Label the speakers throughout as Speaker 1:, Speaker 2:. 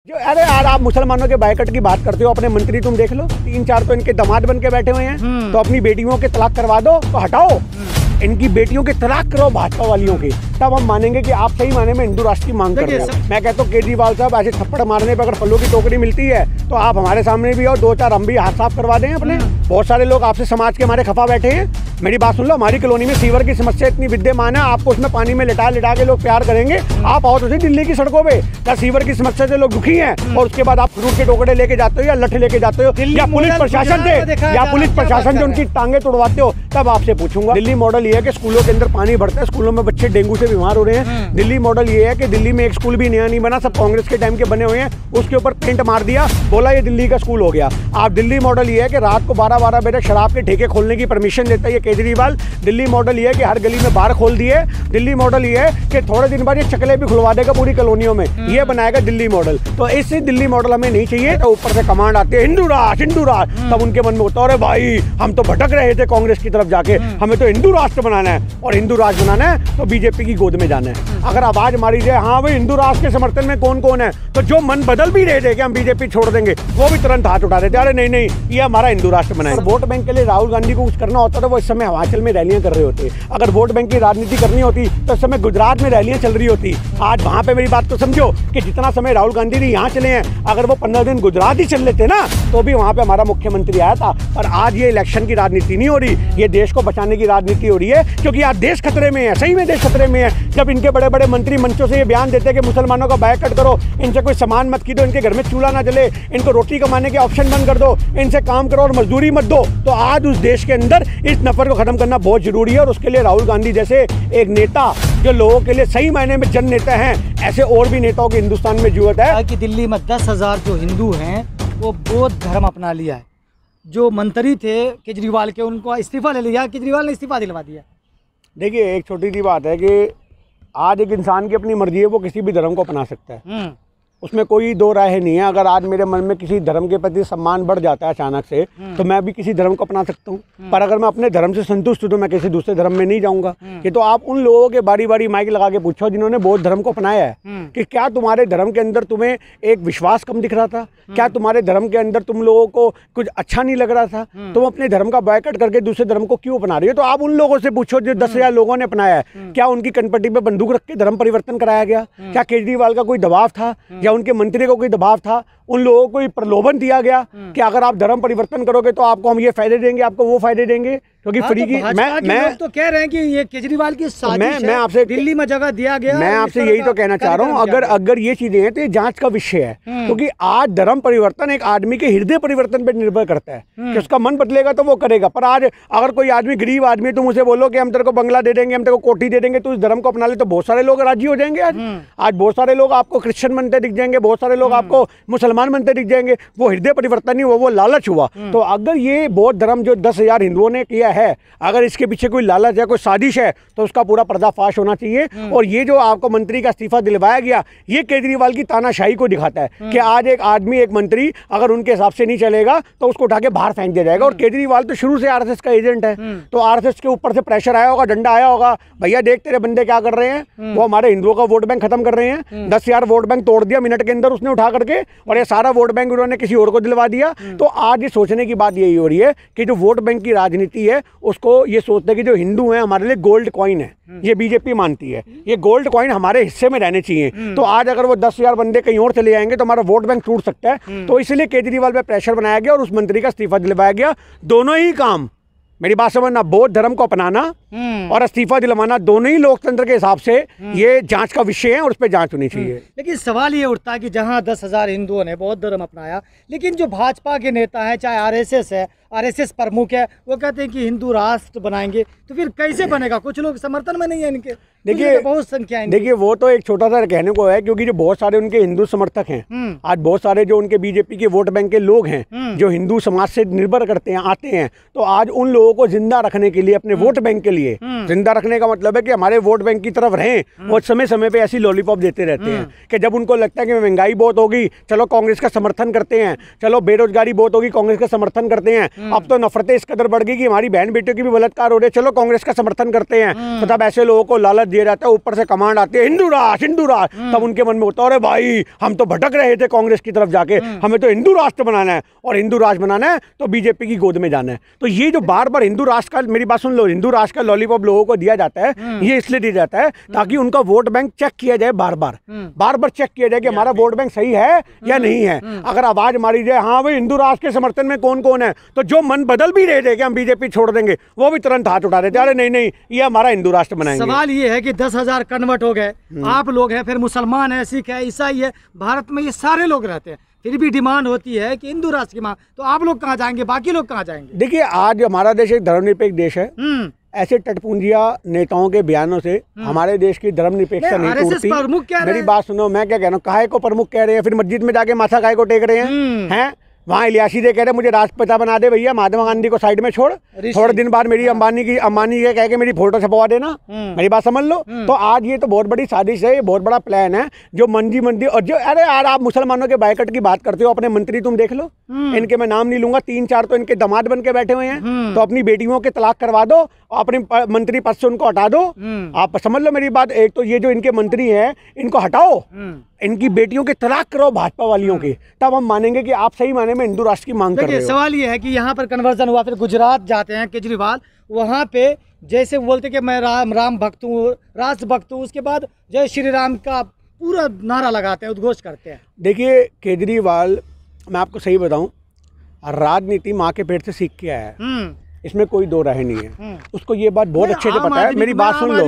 Speaker 1: जो अरे यार आप मुसलमानों के बायकट की बात करते हो, अपने मंत्री तुम देख लो, 3-4 तो इनके दामाद बन के बैठे हुए हैं। तो अपनी बेटियों के तलाक करवा दो, तो हटाओ इनकी बेटियों के तलाक करो भाजपा वालियों के, तब हम मानेंगे कि आप सही माने में हिंदू राष्ट्र की मांग कर रहे हो। मैं कहता हूँ केजरीवाल साहब ऐसे थप्पड़ मारने पर अगर फलों की टोकरी मिलती है तो आप हमारे सामने भी और 2-4 हम भी हाथ साफ करवा दें अपने। बहुत सारे लोग आपसे समाज के हमारे खफा बैठे हैं। मेरी बात सुन लो, हमारी कॉलोनी में सीवर की समस्या इतनी विद्यमान है, आपको उसमें पानी में लिटा लिटा के लोग प्यार करेंगे। आप आओ तो सही दिल्ली की सड़कों पे, क्या सीवर की समस्या से लोग दुखी हैं और उसके बाद आप फ्रूट के टोकरे लेके जाते हो या लठ लेके जाते हो या पुलिस प्रशासन से या पुलिस प्रशासन से उनकी टांगे तोड़वाते हो, तब आपसे पूछूंगा। दिल्ली मॉडल ये है कि स्कूलों के अंदर पानी भरता है, स्कूलों में बच्चे डेंगू से बीमार हो रहे हैं। दिल्ली मॉडल ये है कि दिल्ली में एक स्कूल भी नया नहीं बना, सब कांग्रेस के टाइम के बने हुए हैं, उसके ऊपर पेंट मार दिया, बोला ये दिल्ली का स्कूल हो गया। आप दिल्ली मॉडल ये है कि रात को 12-12 बजे शराब के ठेके खोलने की परमिशन देता है ये केजरीवाल। दिल्ली मॉडल ये है कि हर गली में बार खोल दिए। दिल्ली मॉडल ये है कि थोड़े दिन बाद ये चकले भी खुलवा देगा पूरी कॉलोनियों में, ये बनाएगा दिल्ली मॉडल। तो इससे दिल्ली मॉडल हमें नहीं चाहिए। तो ऊपर से कमांड आते हैं हिंदू राष्ट्र, तब उनके मन में होता है अरे भाई हम तो भटक रहे थे कांग्रेस की तरफ जाके, हमें तो हिंदू राष्ट्र बनाना है, और हिंदू राष्ट्र बनाना है तो बीजेपी की गोद में जाना है। अगर आवाज मारी जाए हाँ भाई हिंदू राष्ट्र के समर्थन में कौन कौन है, तो जो मन बदल भी रहे थे कि हम बीजेपी छोड़ देंगे, वो भी तुरंत हाथ उठा देते, अरे नहीं ये हमारा हिंदू राष्ट्र बनाए। वोट बैंक के लिए राहुल गांधी को कुछ करना होता तो वो इस समय हिमाचल में रैलियां कर रहे होते। अगर वोट बैंक की राजनीति करनी होती तो इस समय गुजरात में रैलियां चल रही होती। आज वहां पे मेरी बात को समझो कि जितना समय राहुल गांधी जी यहाँ चले हैं, अगर वो 15 दिन गुजरात ही चल लेते ना तो भी वहां पे हमारा मुख्यमंत्री आया था। और आज ये इलेक्शन की राजनीति नहीं हो रही, ये देश को बचाने की राजनीति हो रही है, क्योंकि आज देश खतरे में है, सही में देश खतरे में है। जब इनके बड़े बड़े मंत्री मंचों से ये बयान देते हैं कि मुसलमानों का बायकट करो, इनसे कोई सामान मत खरीदो, इनके घर में चूल्हा ना जले, इनको रोटी कमाने के ऑप्शन बंद कर दो, इनसे काम करो और मजदूरी मत दो, तो आज उस देश के अंदर इस नफरत को खत्म करना बहुत जरूरी है। और उसके लिए राहुल गांधी जैसे एक नेता जो लोगों के लिए सही मायने में जन नेता हैं, ऐसे और भी नेताओं की हिंदुस्तान में जरूरत है।
Speaker 2: कि दिल्ली में 10,000 जो हिंदू हैं वो बौद्ध धर्म अपना लिया है। जो मंत्री थे केजरीवाल के, उनको इस्तीफा ले लिया, केजरीवाल ने इस्तीफा दिलवा दिया।
Speaker 1: देखिए एक छोटी सी बात है कि आज एक इंसान की अपनी मर्जी है, वो किसी भी धर्म को अपना सकता है, उसमें कोई दो राय नहीं है। अगर आज मेरे मन में किसी धर्म के प्रति सम्मान बढ़ जाता है अचानक से, तो मैं भी किसी धर्म को अपना सकता हूँ। पर अगर मैं अपने धर्म से संतुष्ट हूँ तो मैं किसी दूसरे धर्म में नहीं जाऊँगा। ये तो आप उन लोगों के बारी बारी माइक लगा के पूछो जिन्होंने बौद्ध धर्म को अपनाया है कि क्या तुम्हारे धर्म के अंदर तुम्हें एक विश्वास कम दिख रहा था, क्या तुम्हारे धर्म के अंदर तुम लोगों को कुछ अच्छा नहीं लग रहा था, तुम अपने धर्म का बायकट करके दूसरे धर्म को क्यों अपना रही हो। तो आप उन लोगों से पूछो जो 10,000 लोगों ने अपनाया है, क्या उनकी कनपट्टी पे बंदूक रख के धर्म परिवर्तन कराया गया, क्या केजरीवाल का कोई दबाव था या उनके मंत्री को कोई दबाव था, उन लोगों को प्रलोभन दिया गया कि अगर आप धर्म परिवर्तन करोगे तो आपको हम ये फायदे देंगे, आपको वो फायदे देंगे, क्योंकि फ्री की मैं
Speaker 2: तो कह रहे हैं कि ये केजरीवाल की साजिश
Speaker 1: मैं आपसे
Speaker 2: दिल्ली में जगह दिया गया।
Speaker 1: मैं आपसे यही तो कहना चाह रहा हूँ, अगर ये चीजें हैं तो ये जांच का विषय है, क्योंकि आज धर्म परिवर्तन एक आदमी के हृदय परिवर्तन पर निर्भर करता है कि उसका मन बदलेगा तो वो करेगा। पर आज अगर कोई आदमी गरीब आदमी तुम उसे बोलो कि हम तेरे को बंगला दे देंगे, हम तेरे को कोठी दे देंगे, तो उस धर्म को अपना ले, तो बहुत सारे लोग राजी हो जाएंगे। आज बहुत सारे लोग आपको क्रिश्चियन बनते दिख जाएंगे, बहुत सारे लोग आपको मुसलमान बनते दिख जाएंगे। वो हृदय परिवर्तन नहीं हुआ, वो लालच हुआ। तो अगर ये बौद्ध धर्म जो 10,000 हिंदुओं ने किया है, अगर इसके पीछे कोई लालच है, कोई साजिश है, तो उसका पूरा पर्दाफाश होना चाहिए। और ये जो आपको मंत्री का इस्तीफा दिलवाया गया, ये केजरीवाल की तानाशाही को दिखाता है कि आज एक आदमी एक मंत्री अगर उनके हिसाब से नहीं चलेगा तो उसको उठा के बाहर फेंक दिया जाएगा। और केजरीवाल तो शुरू से आरएसएस का एजेंट है, तो आरएसएस के ऊपर से प्रेशर आया होगा, डंडा आया होगा, भैया देख तेरे बंदे क्या कर रहे हैं, वो हमारे हिंदुओं का वोट बैंक खत्म कर रहे हैं। 10,000 वोट बैंक तोड़ दिया मिनट के अंदर उसने उठा करके, और ये सारा वोट बैंक उन्होंने किसी और को दिलवा दिया। तो आज ये सोचने की बात यही हो रही है कि जो वोट बैंक की राजनीति है उसको ये सोचते हैं कि जो हिंदू हैं हमारे लिए गोल्ड कॉइन है, ये बीजेपी मानती है, ये गोल्ड कॉइन हमारे हिस्से में रहने चाहिए। तो आज अगर वो 10,000 बंदे कहीं और चले जाएंगे तो हमारा वोट बैंक टूट सकता है। तो इसलिए केजरीवाल पे प्रेशर बनाया गया और उस मंत्री का इस्तीफा दिलवाया गया। दोनों ही काम, मेरी बात समझना, बौद्ध धर्म को अपनाना और इस्तीफा दिलवाना, दोनों ही लोकतंत्र के हिसाब से ये जांच का विषय है और उस पर जांच होनी चाहिए।
Speaker 2: लेकिन सवाल ये उठता है कि जहां 10,000 हिंदुओं ने बौद्ध धर्म अपनाया, लेकिन जो भाजपा के नेता हैं, चाहे आरएसएस है, आरएसएस प्रमुख है, वो कहते हैं कि हिंदू राष्ट्र बनाएंगे, तो फिर कैसे बनेगा? कुछ लोग समर्थन में नहीं है इनके, देखिए बहुत संख्या है।
Speaker 1: देखिए वो तो एक छोटा सा कहने को है, क्योंकि जो बहुत सारे उनके हिंदू समर्थक हैं, आज बहुत सारे जो उनके बीजेपी के वोट बैंक के लोग हैं जो हिंदू समाज से निर्भर करते हैं, आते हैं, तो आज उन लोगों को जिंदा रखने के लिए, अपने वोट बैंक के लिए, जिंदा रखने का मतलब है कि हमारे वोट बैंक की तरफ रहें, और समय समय पे ऐसी लॉलीपॉप देते रहते हैं कि जब उनको लगता है कि महंगाई बहुत होगी, चलो कांग्रेस का समर्थन करते हैं, चलो बेरोजगारी बहुत होगी, कांग्रेस का समर्थन करते हैं, अब तो नफरतें इस कदर बढ़ गई कि हमारी बहन बेटियों की भी बलात्कार हो रहे हैं। चलो कांग्रेस का समर्थन करते हैं तो तब ऐसे लोगों को लालच दिया जाता है, ऊपर से कमांड आती है हिंदू राष्ट्र हिंदू राष्ट्र, तब उनके मन में होता है अरे भाई हम तो भटक रहे थे कांग्रेस की तरफ जाके, हमें तो हिंदू राष्ट्र बनाना है, और हिंदू राष्ट्र बनाना है तो बीजेपी की गोद में जाना है। तो ये जो बार बार हिंदू राष्ट्र का, मेरी बात सुन लो, हिंदू राष्ट्र का लॉलीपॉप लोगों को दिया जाता है, ये इसलिए दिया जाता है ताकि उनका वोट बैंक चेक किया जाए, बार बार चेक किया जाए कि हमारा वोट बैंक सही है या नहीं है। अगर आवाज मारी जाए हाँ भाई हिंदू राष्ट्र के समर्थन में कौन कौन है, तो जो मन बदल भी रहे थे कि हम बीजेपी छोड़ देंगे, वो भी तुरंत हाथ उठा देते, अरे नहीं ये हमारा हिंदू राष्ट्र बनाएंगे।
Speaker 2: सवाल ये है कि 10,000 कन्वर्ट हो गए, आप लोग हैं, फिर मुसलमान है, सिख है, ईसाई है, भारत में ये सारे लोग रहते हैं, फिर भी डिमांड होती है कि हिंदू राष्ट्र की मांग, तो आप लोग कहाँ जाएंगे, बाकी लोग कहाँ जाएंगे?
Speaker 1: देखिए आज हमारा देश एक धर्मनिरपेक्ष देश है, ऐसे टटपूंजिया नेताओं के बयानों से हमारे देश की धर्मनिरपेक्षता नहीं टूटती। मेरी बात सुनो, मैं क्या कह रहा हूँ, काहे को प्रमुख कह रहे हैं, फिर मस्जिद में जाके माथा काहे को टेक रहे हैं? वहाँ इलियासी दे कह रहे मुझे राष्ट्रपिता बना दे भैया, महात्मा गांधी को साइड में छोड़, थोड़े दिन बाद मेरी अंबानी के कह के मेरी फोटो छपवा देना, मेरी बात समझ लो। तो आज ये तो बहुत बड़ी साजिश है, ये बहुत बड़ा प्लान है जो मंदी और जो, अरे यार आप मुसलमानों के बायकट की बात करते हो, अपने मंत्री तुम देख लो, इनके मैं नाम नहीं लूंगा, 3-4 तो इनके दामाद बन के बैठे हुए हैं, तो अपनी बेटियों के तलाक करवा दो, अपने मंत्री पद से उनको हटा दो। आप समझ लो मेरी बात, एक तो ये जो इनके मंत्री हैं इनको हटाओ, इनकी बेटियों के तलाक करो भाजपा वालियों के, तब हम मानेंगे कि आप सही माने में हिंदू राष्ट्र की मांग कर रहे हो।
Speaker 2: सवाल ये है कि यहाँ पर कन्वर्जन हुआ, फिर गुजरात जाते हैं केजरीवाल, वहाँ पे जैसे बोलते कि मैं राम भक्त हूँ, राष्ट्र भक्त हूँ, उसके बाद जय श्री राम का पूरा नारा लगाते हैं, उद्घोष करते हैं।
Speaker 1: देखिए केजरीवाल, मैं आपको सही बताऊं, राजनीति माँ के पेट से सीख के आया है, इसमें कोई दो राय नहीं है, उसको ये बात बहुत अच्छे से पता है। मेरी बात सुन लो,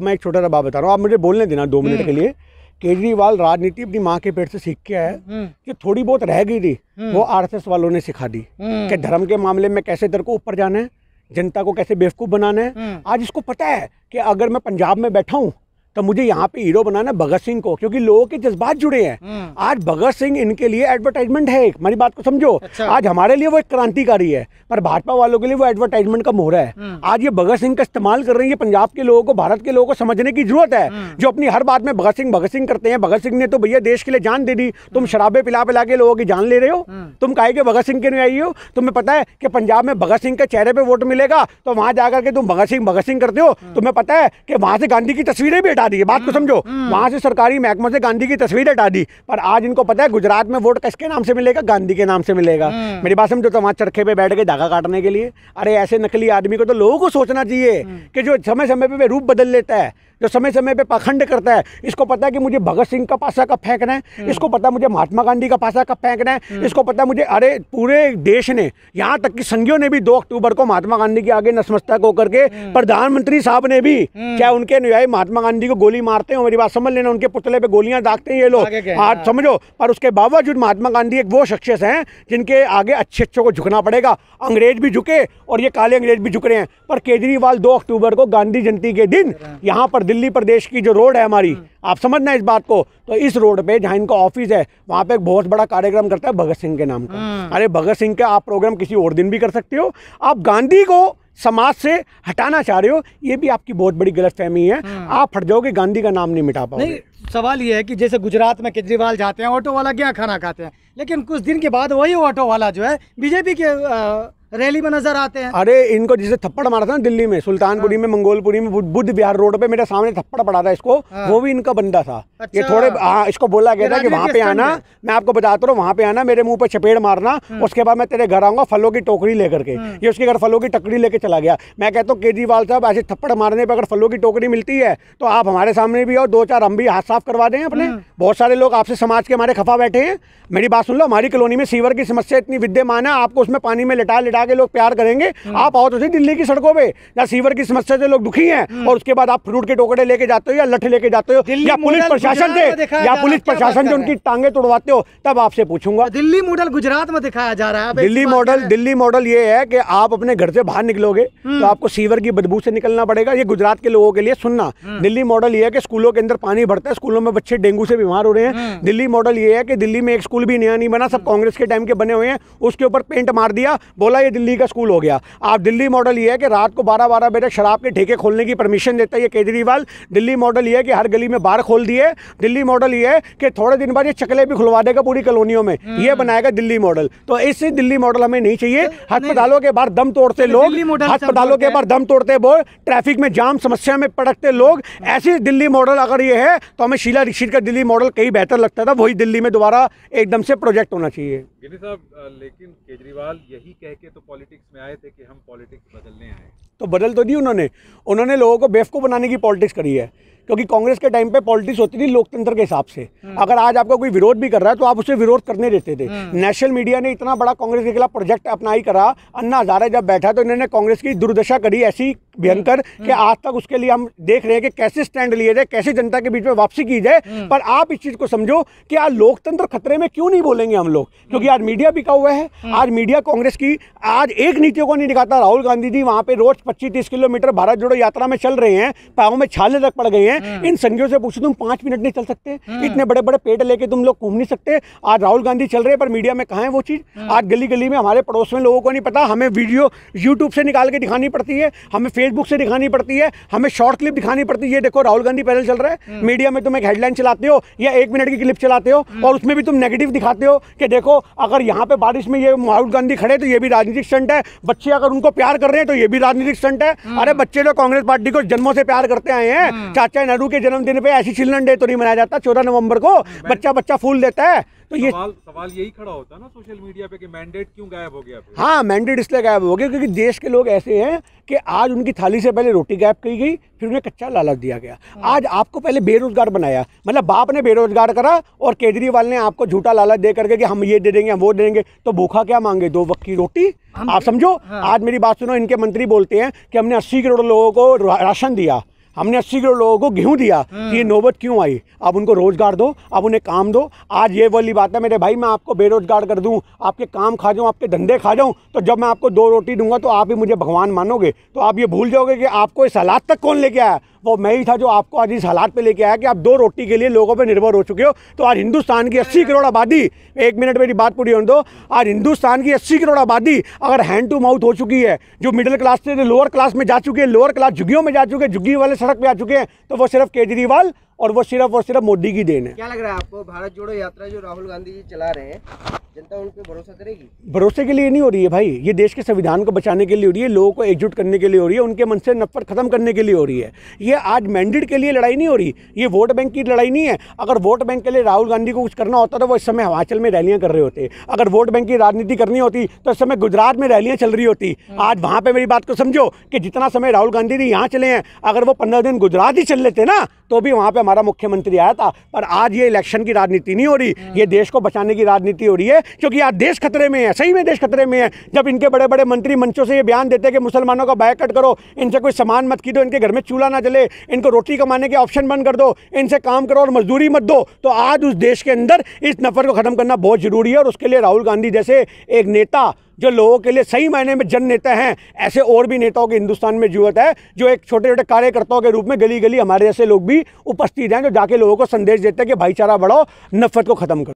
Speaker 1: मैं एक छोटा सा बात बता रहा हूँ, आप मुझे बोलने देना 2 मिनट के लिए। केजरीवाल राजनीति अपनी माँ के पेट से सीख के आया है, कि थोड़ी बहुत रह गई थी वो आरएसएस वालों ने सिखा दी कि धर्म के मामले में कैसे दर को ऊपर जाना है, जनता को कैसे बेवकूफ़ बनाना है। आज इसको पता है कि अगर मैं पंजाब में बैठा हूँ तो मुझे यहाँ पे हीरो बनाना है भगत सिंह को, क्योंकि लोगों के जज्बात जुड़े हैं। आज भगत सिंह इनके लिए एडवर्टाइजमेंट है, हमारी बात को समझो। अच्छा। आज हमारे लिए वो एक क्रांतिकारी है, पर भाजपा वालों के लिए वो एडवर्टाइजमेंट का मोहरा है। आज ये भगत सिंह का इस्तेमाल कर रही है, पंजाब के लोगों को, भारत के लोगों को समझने की जरूरत है, जो अपनी हर बात में भगत सिंह करते हैं। भगत सिंह ने तो भैया देश के लिए जान दे दी, तुम शराबे पिला के लोगों की जान ले रहे हो, तुम काहे के भगत सिंह के नहीं आई हो? तुम्हें पता है कि पंजाब में भगत सिंह के चेहरे पे वोट मिलेगा, तो वहां जाकर के तुम भगत सिंह करते हो। तुम्हें पता है कि वहां से गांधी की तस्वीरें भी हटा दी है, बात को समझो, वहां से सरकारी महकमों से गांधी की तस्वीर हटा दी, पर आज इनको पता है गुजरात में वोट किसके नाम से मिलेगा? गांधी के नाम से मिलेगा। मेरी बात समझो, तो वहां चरखे पे बैठ के धागा काटने के लिए, अरे ऐसे नकली आदमी को तो लोगों को सोचना चाहिए कि जो समय समय पे रूप बदल लेता है, जो समय समय पे पाखंड करता है। इसको पता है कि मुझे भगत सिंह का पासा कब फेंकना है, इसको पता है मुझे महात्मा गांधी का पासा कब फेंकना है, इसको पता है मुझे, अरे पूरे देश ने, यहाँ तक कि संघियों ने भी 2 अक्टूबर को महात्मा गांधी के आगे नतमस्तक होकर के, प्रधानमंत्री साहब ने भी, क्या उनके अनुयायी महात्मा गांधी को गोली मारते हैं, मेरी बात समझ लेना, उनके पुतले पे गोलियां दागते हैं ये लोग, आज समझो। पर उसके बावजूद महात्मा गांधी एक वो शख्सियत हैं जिनके आगे अच्छे को झुकना पड़ेगा। अंग्रेज भी झुके और ये काले अंग्रेज भी झुक रहे हैं, पर केजरीवाल 2 अक्टूबर को गांधी जयंती के दिन यहाँ पर दिल्ली प्रदेश की जो रोड है हमारी, आप समझना इस बात को, तो इस रोड पे जहाँ इनका ऑफिस है वहाँ पे एक बहुत बड़ा कार्यक्रम करता है भगत सिंह के नाम का। अरे भगत सिंह का आप प्रोग्राम किसी और दिन भी कर सकते हो, आप गांधी को समाज से हटाना चाह रहे हो, ये भी आपकी बहुत बड़ी गलतफहमी है। आप हट जाओगे, गांधी का नाम नहीं मिटा पाओगे।
Speaker 2: सवाल ये है कि जैसे गुजरात में केजरीवाल जाते हैं, ऑटो वाला क्या खाना खाते हैं, लेकिन कुछ दिन के बाद वही ऑटो वाला जो है बीजेपी के रैली में नजर आते हैं।
Speaker 1: अरे इनको जिसे थप्पड़ मारा था ना दिल्ली में, सुल्तानपुरी में, मंगोलपुरी में, बुद्ध विहार रोड पे मेरे सामने थप्पड़ पड़ा था इसको, वो भी इनका बंदा था। अच्छा। ये थोड़े इसको बोला गया था कि वहाँ पे आना, मैं आपको बताता हूँ, वहाँ पे आना, मेरे मुंह पे चपेट मारना, उसके बाद मैं तेरे घर आऊंगा फलों की टोकरी लेकर के। ये उसके घर फलों की टोकरी लेके चला गया। मैं कहता हूँ केजरीवाल साहब, ऐसे थप्पड़ मारने पर अगर फलों की टोकरी मिलती है तो आप हमारे सामने भी आओ, 2-4 हम भी हाथ साफ करवा दें अपने। बहुत सारे लोग आपसे समाज के हमारे खफा बैठे हैं। मेरी बात सुन लो, हमारी कॉलोनी में सीवर की समस्या इतनी विद्यमान है, आपको उसमें पानी में लिटा के लोग प्यार करेंगे। आप आओ तो सही दिल्ली की सड़कों पे, जहाँ सीवर की समस्या से लोग दुखी हैं, और उसके बाद आप फ्रूट के टोकरे लेके जाते हो या लठ लेके जाते हो, या पुलिस प्रशासन से उनकी टांगे तोड़वाते हो, तब आपसे पूछूंगा।
Speaker 2: दिल्ली मॉडल गुजरात में दिखाया जा रहा है।
Speaker 1: दिल्ली मॉडल ये है कि आप अपने घर से बाहर निकलोगे तो आपको सीवर की बदबू से निकलना पड़ेगा। ये गुजरात के लोगों के लिए सुनना। दिल्ली मॉडल ये है कि स्कूलों के अंदर पानी भरता है, स्कूलों में बच्चे डेंगू से बीमार हो रहे हैं। दिल्ली मॉडल ये है कि दिल्ली में एक स्कूल भी नया नहीं बना, सब कांग्रेस के टाइम के बने हुए हैं, उसके ऊपर पेंट मार दिया, बोला ये दिल्ली का स्कूल हो गया। आप दिल्ली मॉडल ये है कि रात को 12-12 बजे शराब के ठेके खोलने की परमिशन देता है ये केजरीवाल। दिल्ली मॉडल ये है कि हर गली में बार खोल दिए। दिल्ली मॉडल ये है कि थोड़े दिन बाद ये चकले भी खुलवा देगा पूरी कॉलोनियों में, ये बनाएगा दिल्ली मॉडल। तो इससे दिल्ली मॉडल हमें नहीं चाहिए। अस्पतालों के बाहर दम तोड़ते लोग, अस्पतालों के बाहर दम तोड़ते बोल, ट्रैफिक में जाम समस्या में पड़ते लोग, ऐसी दिल्ली मॉडल अगर ये है तो हमें शीला दीक्षित का दिल्ली मॉडल कहीं बेहतर लगता था। वही दिल्ली में दोबारा एकदम से प्रोजेक्ट होना चाहिए।
Speaker 3: गिनी साहब, लेकिन केजरीवाल यही कह के तो पॉलिटिक्स में आए थे कि हम पॉलिटिक्स बदलने आए,
Speaker 1: तो बदल तो दी उन्होंने लोगों को बेवकूफ़ बनाने की पॉलिटिक्स करी है। क्योंकि कांग्रेस के टाइम पे पॉलिटिक्स होती थी लोकतंत्र के हिसाब से। अगर आज आपका कोई विरोध भी कर रहा है तो आप उसे विरोध करने देते थे। नेशनल मीडिया ने इतना बड़ा कांग्रेस के खिलाफ प्रोजेक्ट अपना ही करा। अन्ना हजारे जब बैठा तो इन्होंने कांग्रेस की दुर्दशा करी ऐसी भयंकर कि आज तक उसके लिए हम देख रहे हैं कि कैसे स्टैंड लिए जाए, कैसे जनता के बीच में वापसी की जाए। पर आप इस चीज को समझो कि आज लोकतंत्र खतरे में क्यों नहीं बोलेंगे हम लोग, क्योंकि आज मीडिया बिका हुआ है। आज मीडिया कांग्रेस की आज एक नीतियों को नहीं दिखाता। राहुल गांधी जी वहां पे रोज 25-30 किलोमीटर भारत जोड़ो यात्रा में चल रहे हैं, पाँव में छाले तक पड़ गए हैं। इन संज्ञों से पूछो तुम 5 मिनट नहीं चल सकते, इतने बड़े बड़े पेट लेके तुम लोग घूम नहीं सकते। आज राहुल गांधी चल रहे हैं पर मीडिया में कहाँ है वो चीज। आज गली गली में हमारे पड़ोस में लोगों को नहीं पता। हमें वीडियो यूट्यूब से निकाल के दिखानी पड़ती है, हमें फेसबुक से दिखानी पड़ती है, हमें शॉर्ट क्लिप दिखानी पड़ती है। ये देखो राहुल गांधी पैदल चल रहा है। मीडिया में तुम एक हेडलाइन चलाते हो या 1 मिनट की क्लिप चलाते हो और उसमें भी तुम नेगेटिव दिखाते हो कि देखो अगर यहाँ पे बारिश में ये राहुल गांधी खड़े तो ये भी राजनीतिक स्टंट है। बच्चे अगर उनको प्यार कर रहे हैं तो ये भी राजनीतिक स्टंट है। अरे बच्चे तो कांग्रेस पार्टी को जन्मों से प्यार करते आए हैं। चाचा नेहरू के जन्मदिन पे ऐसी चिल्ड्रन डे तो नहीं मनाया जाता 14 नवंबर को, बच्चा फूल देता है। तो ये
Speaker 3: सवाल यही खड़ा होता ना सोशल मीडिया पे कि मैंडेट क्यों गायब हो गया फिर?
Speaker 1: हाँ, मैंडेट इसलिए गायब हो गया क्योंकि देश के लोग ऐसे हैं कि आज उनकी थाली से पहले रोटी गायब की गई, फिर उन्हें कच्चा लालच दिया गया। आज आपको पहले बेरोजगार बनाया, मतलब बाप ने बेरोजगार करा और केजरीवाल ने आपको झूठा लालच दे करके कि हम ये दे देंगे हम वो दे देंगे। तो भूखा क्या मांगे, 2 वक्त की रोटी। आप समझो। आज मेरी बात सुनो, इनके मंत्री बोलते हैं कि हमने 80 करोड़ लोगों को राशन दिया, हमने 80 करोड़ लोगों को गेहूं दिया। ये नौबत क्यों आई? अब उनको रोजगार दो, अब उन्हें काम दो। आज ये वाली बात है मेरे भाई, मैं आपको बेरोजगार कर दूं, आपके काम खा जाऊं, आपके धंधे खा जाऊं, तो जब मैं आपको 2 रोटी दूंगा तो आप ही मुझे भगवान मानोगे। तो आप ये भूल जाओगे कि आपको इस हालात तक कौन लेके आया। वो मैं ही था जो आपको आज इस हालात पे लेके आया कि आप 2 रोटी के लिए लोगों पे निर्भर हो चुके हो। तो आज हिंदुस्तान की 80 करोड़ आबादी, 1 मिनट मेरी बात पूरी होने दो, आज हिंदुस्तान की 80 करोड़ आबादी अगर हैंड टू माउथ हो चुकी है, जो मिडिल क्लास से लोअर क्लास में जा चुके हैं, लोअर क्लास झुग्गियों में जा चुके हैं, झुग्गी वाले सड़क पे आ चुके हैं, तो वो सिर्फ केजरीवाल और वो सिर्फ मोदी की देन है।
Speaker 4: क्या लग रहा है आपको, भारत जोड़ो यात्रा जो राहुल गांधी जी चला रहे हैं, जनता उन पे भरोसा करेगी?
Speaker 1: भरोसे के लिए नहीं हो रही है भाई, ये देश के संविधान को बचाने के लिए हो रही है, लोगों को एकजुट करने के लिए हो रही है, उनके मन से नफरत खत्म करने के लिए हो रही है। ये आज मैंडेट के लिए लड़ाई नहीं हो रही, ये वोट बैंक की लड़ाई नहीं है। अगर वोट बैंक के लिए राहुल गांधी को कुछ करना होता तो वो इस समय हिमाचल में रैलियां कर रहे होते। अगर वोट बैंक की राजनीति करनी होती तो इस समय गुजरात में रैलियां चल रही होती। आज वहां पर मेरी बात को समझो कि जितना समय राहुल गांधी जी यहाँ चले हैं, अगर वो 15 दिन गुजरात ही चल लेते ना तो भी वहां पे हमारा मुख्यमंत्री आया था। पर आज ये इलेक्शन की राजनीति नहीं हो रही, ये देश को बचाने की राजनीति हो रही है, क्योंकि आज देश खतरे में है, सही में देश खतरे में है। जब इनके बड़े बड़े मंत्री मंचों से ये बयान देते हैं कि मुसलमानों का बायकॉट करो, इनसे कोई सामान मत खरीदो, इनके घर में चूल्हा ना जले, इनको रोटी कमाने के ऑप्शन बंद कर दो, इनसे काम करो और मजदूरी मत दो, तो आज उस देश के अंदर इस नफरत को खत्म करना बहुत जरूरी है। और उसके लिए राहुल गांधी जैसे एक नेता जो लोगों के लिए सही मायने में जन नेता हैं, ऐसे और भी नेताओं की हिंदुस्तान में जरूरत है, जो एक छोटे छोटे कार्यकर्ताओं के रूप में गली गली हमारे जैसे लोग भी उपस्थित हैं, जो जाके लोगों को संदेश देते हैं कि भाईचारा बढ़ाओ, नफरत को खत्म करो।